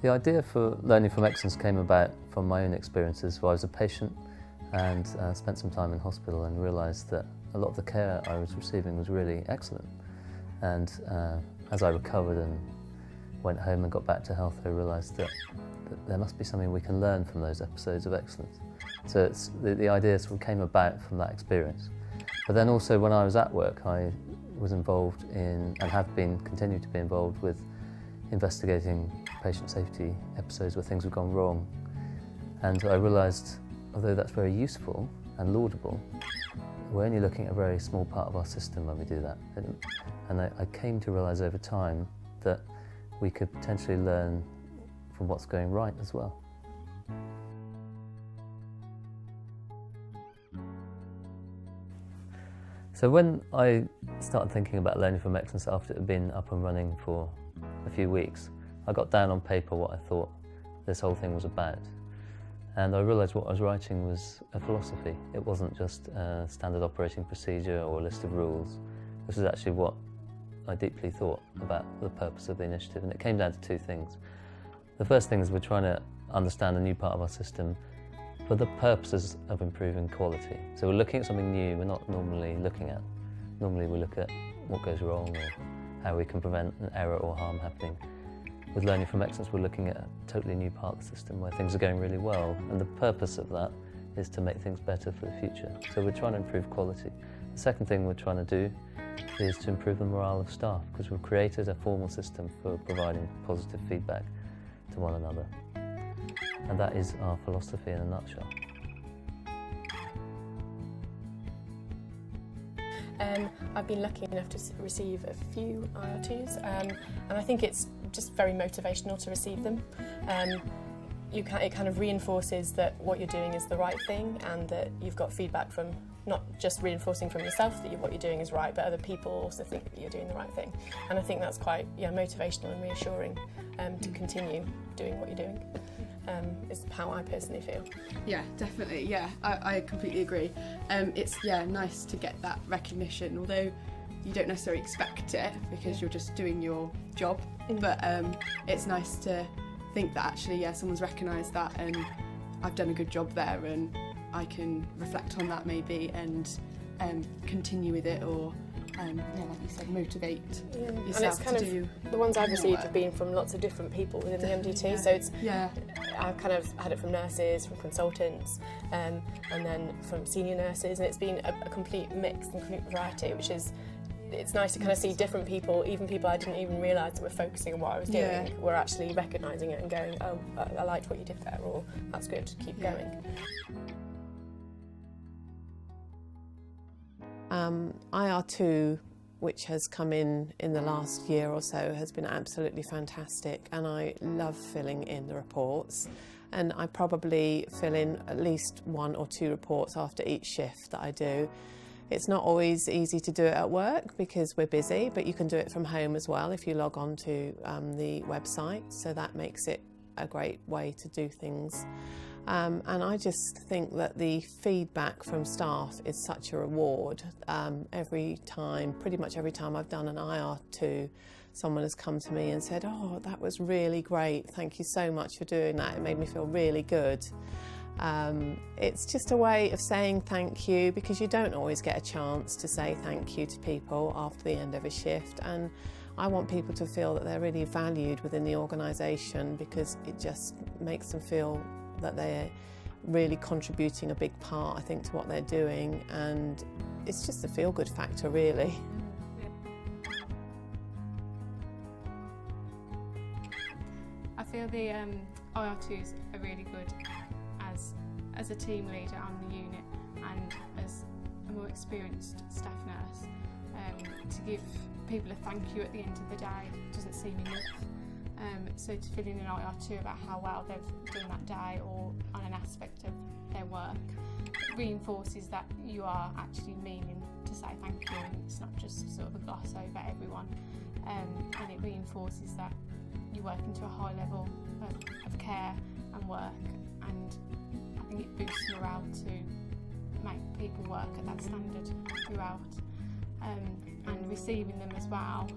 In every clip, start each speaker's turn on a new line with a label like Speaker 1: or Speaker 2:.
Speaker 1: The idea for Learning from Excellence came about from my own experiences where I was a patient and spent some time in hospital and realised that a lot of the care I was receiving was really excellent. And as I recovered and went home and got back to health, I realised that there must be something we can learn from those episodes of excellence. So the idea sort of came about from that experience. But then also when I was at work, I was involved in, and have been, continued to be involved with investigating patient safety episodes where things have gone wrong. And I realised, although that's very useful and laudable, we're only looking at a very small part of our system when we do that. And I came to realise over time that we could potentially learn from what's going right as well. So when I started thinking about Learning from Excellence after it had been up and running for a few weeks, I got down on paper what I thought this whole thing was about. And I realised what I was writing was a philosophy. It wasn't just a standard operating procedure or a list of rules. This was actually what I deeply thought about the purpose of the initiative, and it came down to two things. The first thing is we're trying to understand a new part of our system for the purposes of improving quality. So we're looking at something new we're not normally looking at. Normally we look at what goes wrong or how we can prevent an error or harm happening. With Learning from Excellence, we're looking at a totally new part of the system where things are going really well, and the purpose of that is to make things better for the future. So we're trying to improve quality. The second thing we're trying to do is to improve the morale of staff, because we've created a formal system for providing positive feedback to one another. And that is our philosophy in a nutshell.
Speaker 2: I've been lucky enough to receive a few IR2s, and I think it's just very motivational to receive them. It kind of reinforces that what you're doing is the right thing, and that you've got feedback from, not just reinforcing from yourself that what you're doing is right, but other people also think that you're doing the right thing. And I think that's quite motivational and reassuring to continue doing what you're doing. Is how I personally feel.
Speaker 3: Yeah, definitely. Yeah, I completely agree. It's nice to get that recognition, although you don't necessarily expect it because you're just doing your job. But it's nice to think that actually, someone's recognised that and I've done a good job there, and I can reflect on that maybe and continue with it, or like you said, motivate yourself
Speaker 2: and it's
Speaker 3: to do.
Speaker 2: The ones I've received have been from lots of different people within the MDT, so it's I've kind of had it from nurses, from consultants, and then from senior nurses, and it's been a complete mix and complete variety, which is, it's nice to kind of see different people, even people I didn't even realise that were focusing on what I was doing, were actually recognising it and going, oh, I liked what you did there, or that's good, keep going.
Speaker 4: IR2, which has come in the last year or so, has been absolutely fantastic, and I love filling in the reports, and I probably fill in at least 1 or 2 reports after each shift that I do. It's not always easy to do it at work because we're busy, but you can do it from home as well if you log on to the website, so that makes it a great way to do things. And I just think that the feedback from staff is such a reward. Pretty much every time I've done an IR2, someone has come to me and said, oh, that was really great, thank you so much for doing that, it made me feel really good. It's just a way of saying thank you, because you don't always get a chance to say thank you to people after the end of a shift, and I want people to feel that they're really valued within the organisation, because it just makes them feel that they're really contributing a big part, I think, to what they're doing, and it's just a feel-good factor, really.
Speaker 5: I feel the IR2s are really good as a team leader on the unit and as a more experienced staff nurse, to give people a thank you at the end of the day doesn't seem enough. So to fill in an IR2 about how well they've done that day or on an aspect of their work, it reinforces that you are actually meaning to say thank you, and it's not just sort of a gloss over everyone, and it reinforces that you work into a high level of care and work, and I think it boosts morale to make people work at that standard throughout, and receiving them as well.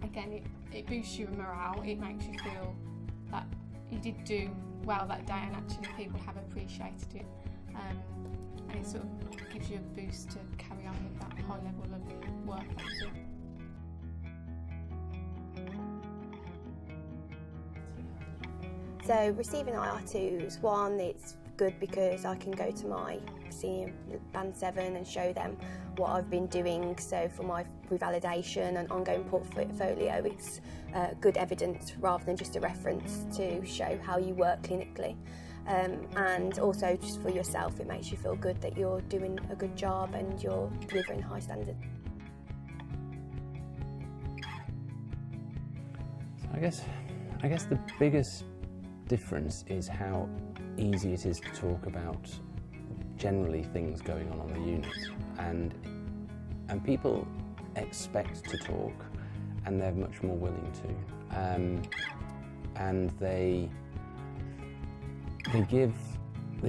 Speaker 5: Again, it boosts your morale, it makes you feel that you did do well that day and actually people have appreciated it. And it sort of gives you a boost to carry on with that high level of work that you do.
Speaker 6: So receiving IR2s, one, it's good because I can go to my senior band 7 and show them what I've been doing. So for my revalidation and ongoing portfolio, it's good evidence rather than just a reference to show how you work clinically. And also just for yourself, it makes you feel good that you're doing a good job and you're delivering high standard.
Speaker 7: I guess the biggest difference is how easy it is to talk about generally things going on the unit, and people expect to talk, and they're much more willing to, and they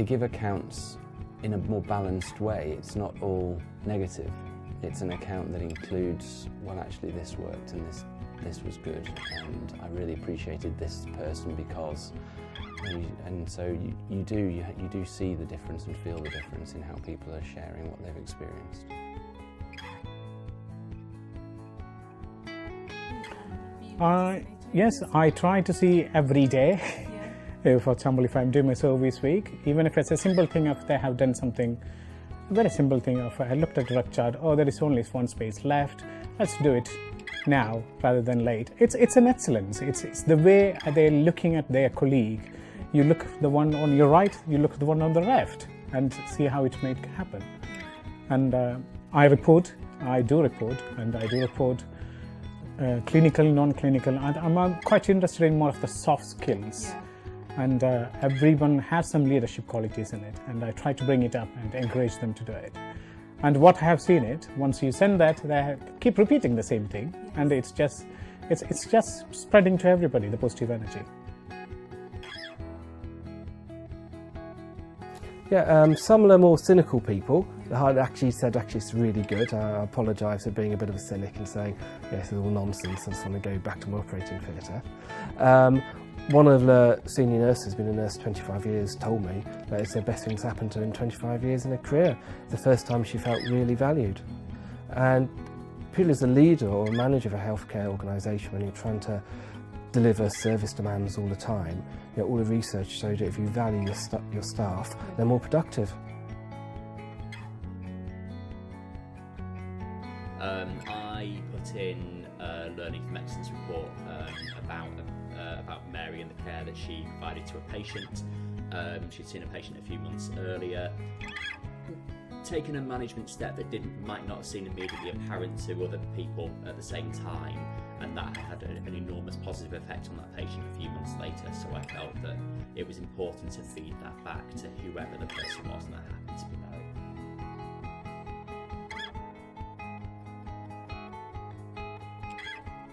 Speaker 7: give accounts in a more balanced way. It's not all negative. It's an account that includes, well, actually this worked and this was good, and I really appreciated this person because, and so you do see the difference and feel the difference in how people are sharing what they've experienced.
Speaker 8: Yes, I try to see every day. For example, if I'm doing my service week, even if it's a simple thing, if they have done something, a very simple thing, if I looked at the drug chart, oh, there is only one space left, let's do it now rather than late. It's an excellence. It's the way they're looking at their colleague. You look at the one on your right, you look at the one on the left, and see how it may happen. And I do report clinical, non-clinical, and I'm quite interested in more of the soft skills.
Speaker 5: Yeah.
Speaker 8: And everyone has some leadership qualities in it, and I try to bring it up and encourage them to do it. And what I have seen it, once you send that, they keep repeating the same thing, yes. And it's just spreading to everybody, the positive energy.
Speaker 9: Yeah, some of the more cynical people actually said it's really good. I apologise for being a bit of a cynic and saying, yes, it's all nonsense, I just want to go back to my operating theatre. One of the senior nurses, been a nurse 25 years, told me that it's the best thing that's happened to her in 25 years in her career. The first time she felt really valued. And purely as a leader or a manager of a healthcare organisation, when you're trying to deliver service demands all the time, all the research showed that if you value your staff, they're more productive.
Speaker 10: I put in a Learning from Excellence report about Mary and the care that she provided to a patient. She'd seen a patient a few months earlier, taken a management step that might not have seemed immediately apparent to other people at the same time, and that had an enormous positive effect on that patient a few months later. So I felt that it was important to feed that back to whoever the person was, and that happened to be Mary.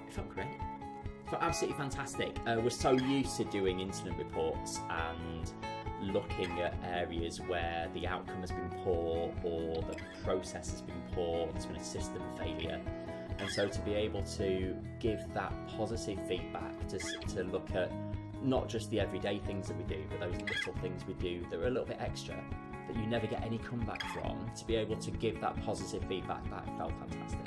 Speaker 10: It felt great. It felt absolutely fantastic. We're so used to doing incident reports and looking at areas where the outcome has been poor or the process has been poor, there's been a system failure. And so to be able to give that positive feedback, to look at not just the everyday things that we do, but those little things we do that are a little bit extra, that you never get any comeback from, to be able to give that positive feedback back felt fantastic.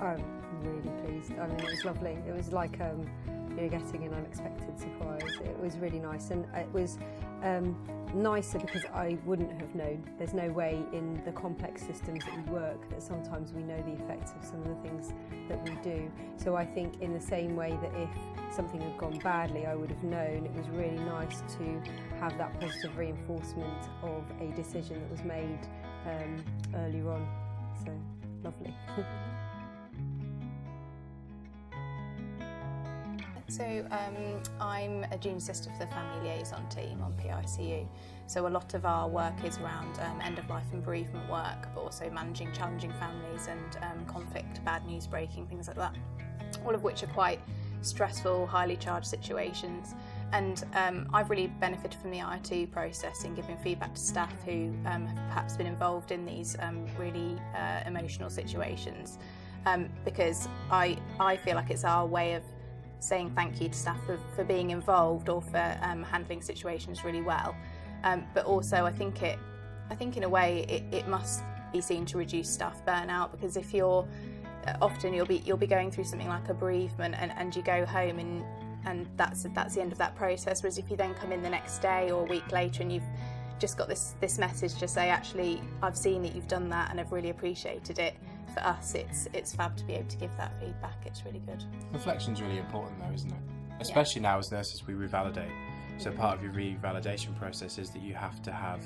Speaker 11: I'm really pleased. I mean, it was lovely. It was like getting an unexpected surprise. It was really nice, and it was nicer because I wouldn't have known. There's no way in the complex systems that we work that sometimes we know the effects of some of the things that we do. So I think in the same way that if something had gone badly, I would have known, it was really nice to have that positive reinforcement of a decision that was made earlier on. So lovely.
Speaker 12: So I'm a junior sister for the family liaison team on PICU. So a lot of our work is around end-of-life and bereavement work, but also managing challenging families and conflict, bad news breaking, things like that. All of which are quite stressful, highly charged situations. And I've really benefited from the IR2 process in giving feedback to staff who have perhaps been involved in these really emotional situations. because I feel like it's our way of saying thank you to staff for being involved or for handling situations really well. But also I think in a way it must be seen to reduce staff burnout, because if you'll be going through something like a bereavement and you go home and that's the end of that process, whereas if you then come in the next day or a week later and you've just got this message to say, actually, I've seen that you've done that and I've really appreciated it. For us, it's fab to be able to give that feedback. It's really good.
Speaker 13: Reflection's really important though, isn't it? Especially now as nurses, we revalidate. So part of your revalidation process is that you have to have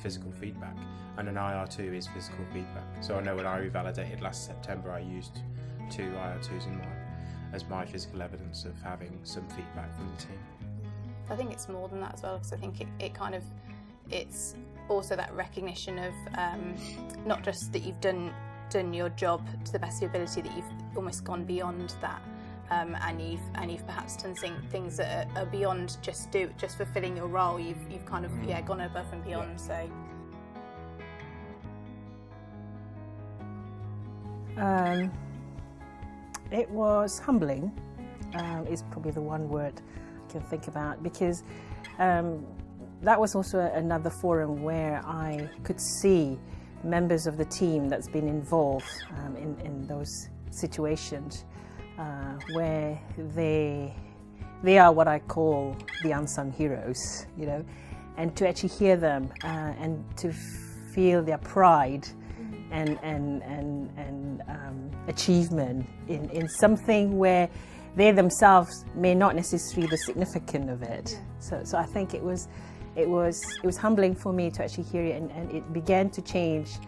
Speaker 13: physical feedback, and an IR2 is physical feedback. So I know when I revalidated last September, I used 2 IR2s as my physical evidence of having some feedback from the team.
Speaker 12: I think it's more than that as well, because I think it's also that recognition of not just that you've done your job to the best of your ability, that you've almost gone beyond that, and you've perhaps done things that are beyond just fulfilling your role. You've kind of gone above and beyond. So.
Speaker 14: It was humbling. Is probably the one word I can think about, because that was also another forum where I could see members of the team that's been involved in those situations where they are what I call the unsung heroes, you know, and to actually hear them and to feel their pride and achievement in something where they themselves may not necessarily be significant of it. So I think it was humbling for me to actually hear it, and it began to change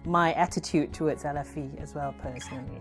Speaker 14: my attitude towards LFE as well, personally.